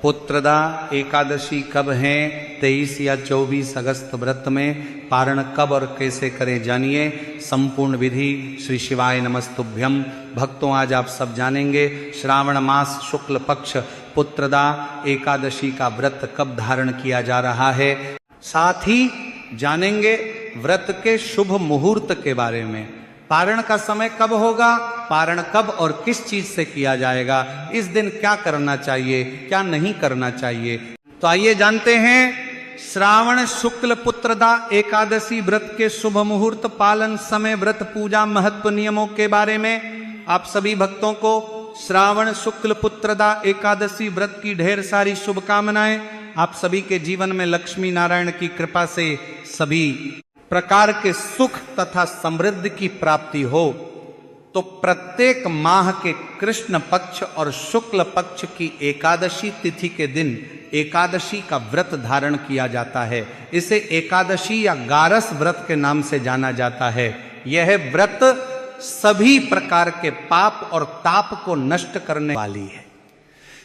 पुत्रदा एकादशी कब है? 23 या 24 अगस्त व्रत में। पारण कब और कैसे करें जानिए। संपूर्ण विधि श्री शिवाय नमस्तुभ्यम। भक्तों, आज आप सब जानेंगे श्रावण मास शुक्ल पक्ष पुत्रदा एकादशी का व्रत कब धारण किया जा रहा है। साथ ही जानेंगे व्रत के शुभ मुहूर्त के बारे में। पारण का समय कब होगा, पारण कब और किस चीज से किया जाएगा, इस दिन क्या करना चाहिए, क्या नहीं करना चाहिए। तो आइए जानते हैं श्रावण शुक्ल पुत्रदा एकादशी व्रत के शुभ मुहूर्त, पालन, समय, व्रत, पूजा, महत्व, नियमों के बारे में। आप सभी भक्तों को श्रावण शुक्ल पुत्रदा एकादशी व्रत की ढेर सारी शुभकामनाएं। आप सभी के जीवन में लक्ष्मी नारायण की कृपा से सभी प्रकार के सुख तथा समृद्धि की प्राप्ति हो। तो प्रत्येक माह के कृष्ण पक्ष और शुक्ल पक्ष की एकादशी तिथि के दिन एकादशी का व्रत धारण किया जाता है। इसे एकादशी या गारस व्रत के नाम से जाना जाता है। यह व्रत सभी प्रकार के पाप और ताप को नष्ट करने वाली है।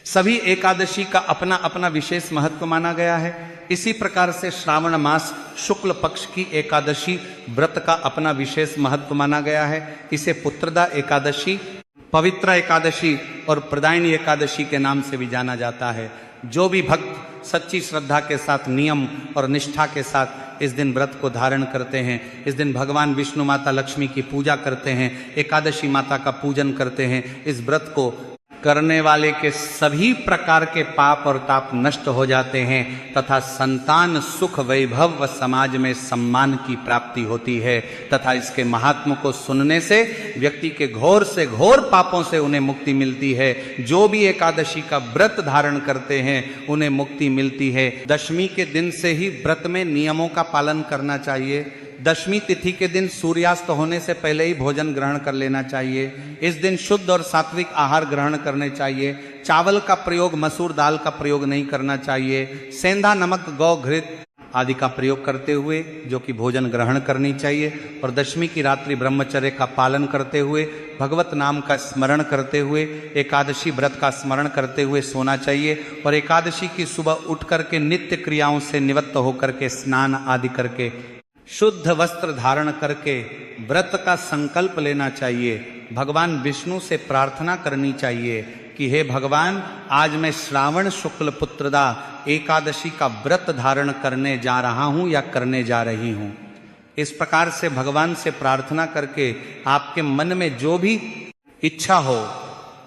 सभी एकादशी का अपना अपना विशेष महत्व माना गया है। इसी प्रकार से श्रावण मास शुक्ल पक्ष की एकादशी व्रत का अपना विशेष महत्व माना गया है। इसे पुत्रदा एकादशी, पवित्र एकादशी और प्रदायिनी एकादशी के नाम से भी जाना जाता है। जो भी भक्त सच्ची श्रद्धा के साथ, नियम और निष्ठा के साथ इस दिन व्रत को धारण करते हैं, इस दिन भगवान विष्णु माता लक्ष्मी की पूजा करते हैं, एकादशी माता का पूजन करते हैं, इस व्रत को करने वाले के सभी प्रकार के पाप और ताप नष्ट हो जाते हैं तथा संतान सुख, वैभव व समाज में सम्मान की प्राप्ति होती है। तथा इसके महात्म को सुनने से व्यक्ति के घोर से घोर पापों से उन्हें मुक्ति मिलती है। जो भी एकादशी का व्रत धारण करते हैं उन्हें मुक्ति मिलती है। दशमी के दिन से ही व्रत में नियमों का पालन करना चाहिए। दशमी तिथि के दिन सूर्यास्त होने से पहले ही भोजन ग्रहण कर लेना चाहिए। इस दिन शुद्ध और सात्विक आहार ग्रहण करने चाहिए। चावल का प्रयोग, मसूर दाल का प्रयोग नहीं करना चाहिए। सेंधा, नमक, गौ, घृत आदि का प्रयोग करते हुए जो कि भोजन ग्रहण करनी चाहिए। और दशमी की रात्रि ब्रह्मचर्य का पालन करते हुए, भगवत नाम का स्मरण करते हुए, एकादशी व्रत का स्मरण करते हुए सोना चाहिए। और एकादशी की सुबह उठ करके नित्य क्रियाओं से निवृत्त होकर के स्नान आदि करके शुद्ध वस्त्र धारण करके व्रत का संकल्प लेना चाहिए। भगवान विष्णु से प्रार्थना करनी चाहिए कि हे भगवान, आज मैं श्रावण शुक्ल पुत्रदा एकादशी का व्रत धारण करने जा रहा हूं या करने जा रही हूं। इस प्रकार से भगवान से प्रार्थना करके आपके मन में जो भी इच्छा हो,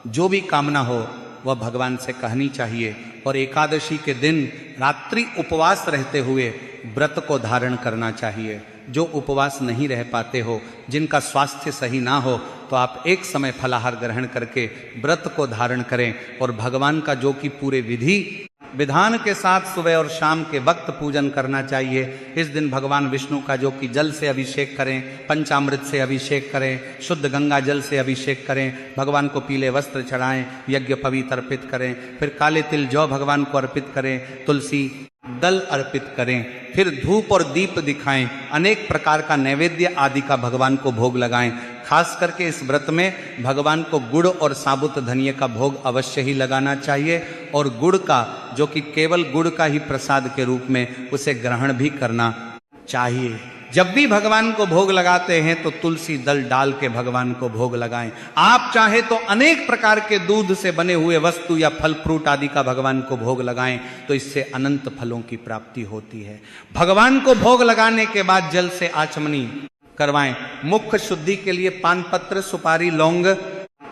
जो भी कामना हो, वह भगवान से कहनी चाहिए। और एकादशी के दिन रात्रि उपवास रहते हुए व्रत को धारण करना चाहिए। जो उपवास नहीं रह पाते हो, जिनका स्वास्थ्य सही ना हो, तो आप एक समय फलाहार ग्रहण करके व्रत को धारण करें। और भगवान का जो कि पूरे विधि विधान के साथ सुबह और शाम के वक्त पूजन करना चाहिए। इस दिन भगवान विष्णु का जो कि जल से अभिषेक करें, पंचामृत से अभिषेक करें, शुद्ध गंगा जल से अभिषेक करें, भगवान को पीले वस्त्र चढ़ाएं, यज्ञ पवित्र अर्पित करें, फिर काले तिल जौ भगवान को अर्पित करें, तुलसी दल अर्पित करें, फिर धूप और दीप दिखाएं, अनेक प्रकार का नैवेद्य आदि का भगवान को भोग लगाएं। खास करके इस व्रत में भगवान को गुड़ और साबुत धनिये का भोग अवश्य ही लगाना चाहिए। और गुड़ का, जो कि केवल गुड़ का ही प्रसाद के रूप में, उसे ग्रहण भी करना चाहिए। जब भी भगवान को भोग लगाते हैं तो तुलसी दल डाल के भगवान को भोग लगाएं। आप चाहे तो अनेक प्रकार के दूध से बने हुए वस्तु या फल फ्रूट आदि का भगवान को भोग लगाएं, तो इससे अनंत फलों की प्राप्ति होती है। भगवान को भोग लगाने के बाद जल से आचमनी करवाएं। मुख शुद्धि के लिए पान पत्र, सुपारी, लौंग,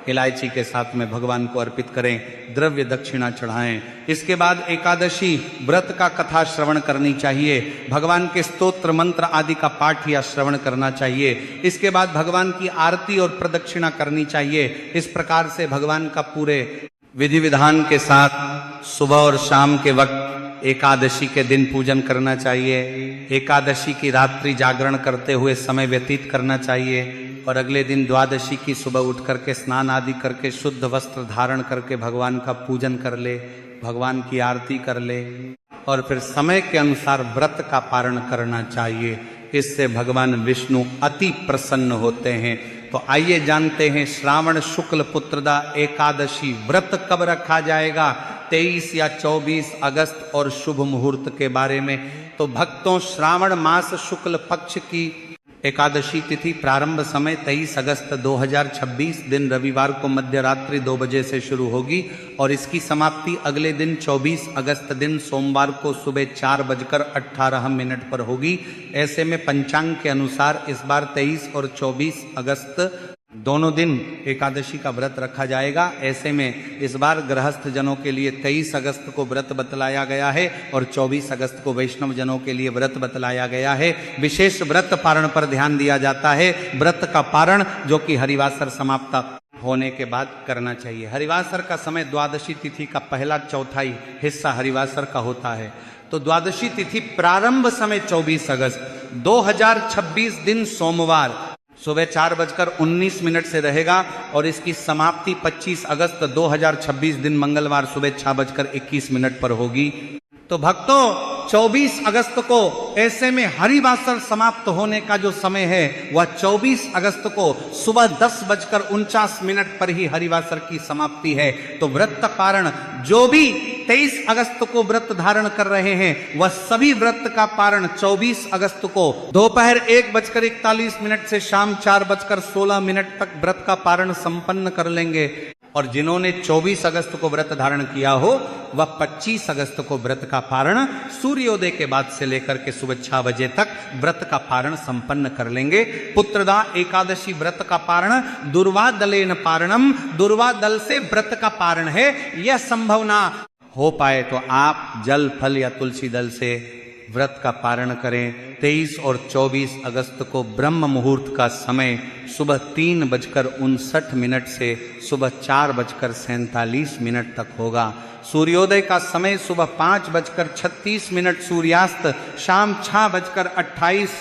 इलायची के साथ में भगवान को अर्पित करें। द्रव्य दक्षिणा चढ़ाएं। इसके बाद एकादशी व्रत का कथा श्रवण करनी चाहिए। भगवान के स्तोत्र मंत्र आदि का पाठ या श्रवण करना चाहिए। इसके बाद भगवान की आरती और प्रदक्षिणा करनी चाहिए। इस प्रकार से भगवान का पूरे विधि विधान के साथ सुबह और शाम के वक्त एकादशी के दिन पूजन करना चाहिए। एकादशी की रात्रि जागरण करते हुए समय व्यतीत करना चाहिए। और अगले दिन द्वादशी की सुबह उठ करके स्नान आदि करके शुद्ध वस्त्र धारण करके भगवान का पूजन कर ले, भगवान की आरती कर ले और फिर समय के अनुसार व्रत का पारण करना चाहिए। इससे भगवान विष्णु अति प्रसन्न होते हैं। तो आइए जानते हैं श्रावण शुक्ल पुत्रदा एकादशी व्रत कब रखा जाएगा, 23 या 24 अगस्त और शुभ मुहूर्त के बारे में। तो भक्तों, श्रावण मास शुक्ल पक्ष की एकादशी तिथि प्रारंभ समय 23 अगस्त 2026 दिन रविवार को मध्य रात्रि 2 बजे से शुरू होगी और इसकी समाप्ति अगले दिन 24 अगस्त दिन सोमवार को सुबह 4:18 पर होगी। ऐसे में पंचांग के अनुसार इस बार 23 और 24 अगस्त दोनों दिन एकादशी का व्रत रखा जाएगा। ऐसे में इस बार गृहस्थ जनों के लिए 23 अगस्त को व्रत बतलाया गया है और 24 अगस्त को वैष्णव जनों के लिए व्रत बतलाया गया है। विशेष व्रत पारण पर ध्यान दिया जाता है। व्रत का पारण जो कि हरिवासर समाप्त होने के बाद करना चाहिए। हरिवासर का समय द्वादशी तिथि का पहला चौथाई हिस्सा हरिवासर का होता है। तो द्वादशी तिथि प्रारंभ समय 24 अगस्त 2026 दिन सोमवार सुबह 4:19 से रहेगा और इसकी समाप्ति 25 अगस्त 2026 दिन मंगलवार सुबह 6:21 पर होगी। तो भक्तों, 24 अगस्त को ऐसे में हरिवासर समाप्त होने का जो समय है वह 24 अगस्त को सुबह 10:49 पर ही हरिवासर की समाप्ति है। तो व्रत पारण जो भी 23 अगस्त को व्रत धारण कर रहे हैं वह सभी व्रत का पारण 24 अगस्त को दोपहर 1:41 से शाम 4:16 तक व्रत का पारण संपन्न कर लेंगे। और जिन्होंने 24 अगस्त को व्रत धारण किया हो वह 25 अगस्त को व्रत का पारण सूर्योदय के बाद से लेकर के सुबह 6 बजे तक व्रत का पारण संपन्न कर लेंगे। पुत्रदा एकादशी व्रत का पारण दुर्वा दलेन पारणम, दुर्वा दल से व्रत का पारण है। यह संभव ना हो पाए तो आप जल फल या तुलसी दल से व्रत का पारण करें। 23 और 24 अगस्त को ब्रह्म मुहूर्त का समय सुबह 3:59 से सुबह 4:47 तक होगा। सूर्योदय का समय सुबह 5:36 सूर्यास्त शाम 6:28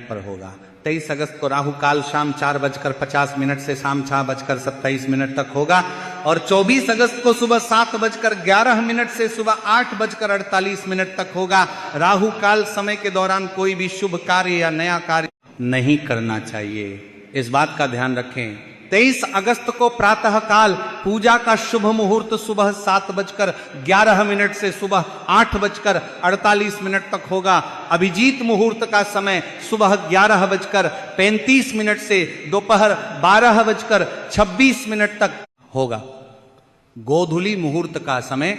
पर होगा। 23 अगस्त को राहु काल शाम 4:50 से शाम 6:27 तक होगा और 24 अगस्त को सुबह 7:11 से सुबह 8:48 तक होगा। राहु काल समय के दौरान कोई भी शुभ कार्य या नया कार्य नहीं करना चाहिए, इस बात का ध्यान रखें। 23 अगस्त को प्रातः काल पूजा का शुभ मुहूर्त सुबह 7:11 से सुबह 8:48 तक होगा। अभिजीत मुहूर्त का समय सुबह 11:35 से दोपहर 12:26 तक होगा। गोधूली मुहूर्त का समय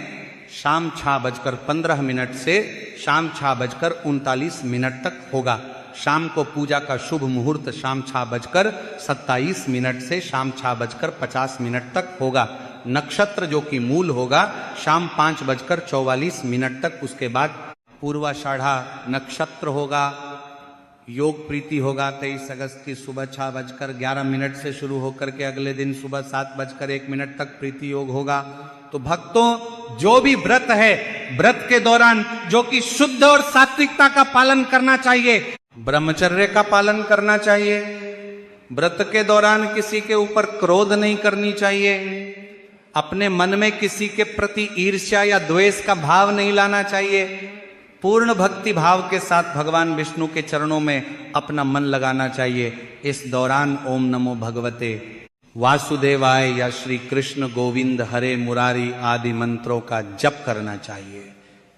शाम 6:15 से शाम 6:39 तक होगा। शाम को पूजा का शुभ मुहूर्त शाम 6:27 से शाम 6:50 तक होगा। नक्षत्र जो कि मूल होगा शाम 5:44 तक। उसके बाद पूर्वाषाढ़ा नक्षत्र होगा, योग प्रीति होगा। 23 अगस्त की सुबह 6:11 से शुरू होकर के अगले दिन सुबह 7:01 तक प्रीति योग होगा। तो भक्तों, जो भी व्रत है व्रत के दौरान जो कि शुद्ध और सात्विकता का पालन करना चाहिए, ब्रह्मचर्य का पालन करना चाहिए। व्रत के दौरान किसी के ऊपर क्रोध नहीं करनी चाहिए। अपने मन में किसी के प्रति ईर्ष्या या द्वेष का भाव नहीं लाना चाहिए। पूर्ण भक्ति भाव के साथ भगवान विष्णु के चरणों में अपना मन लगाना चाहिए। इस दौरान ओम नमो भगवते वासुदेवाय या श्री कृष्ण गोविंद हरे मुरारी आदि मंत्रों का जप करना चाहिए।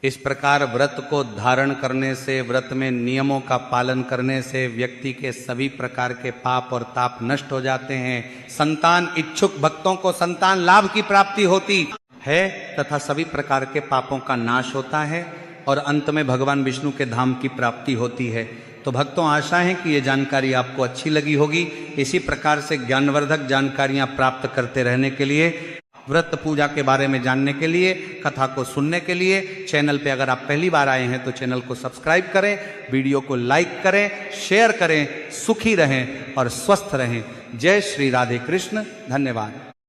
इस प्रकार व्रत को धारण करने से, व्रत में नियमों का पालन करने से व्यक्ति के सभी प्रकार के पाप और ताप नष्ट हो जाते हैं। संतान इच्छुक भक्तों को संतान लाभ की प्राप्ति होती है तथा सभी प्रकार के पापों का नाश होता है और अंत में भगवान विष्णु के धाम की प्राप्ति होती है। तो भक्तों, आशा है कि ये जानकारी आपको अच्छी लगी होगी। इसी प्रकार से ज्ञानवर्धक जानकारियां प्राप्त करते रहने के लिए, व्रत पूजा के बारे में जानने के लिए, कथा को सुनने के लिए चैनल पे अगर आप पहली बार आए हैं तो चैनल को सब्सक्राइब करें, वीडियो को लाइक करें, शेयर करें। सुखी रहें और स्वस्थ रहें। जय श्री राधे कृष्ण। धन्यवाद।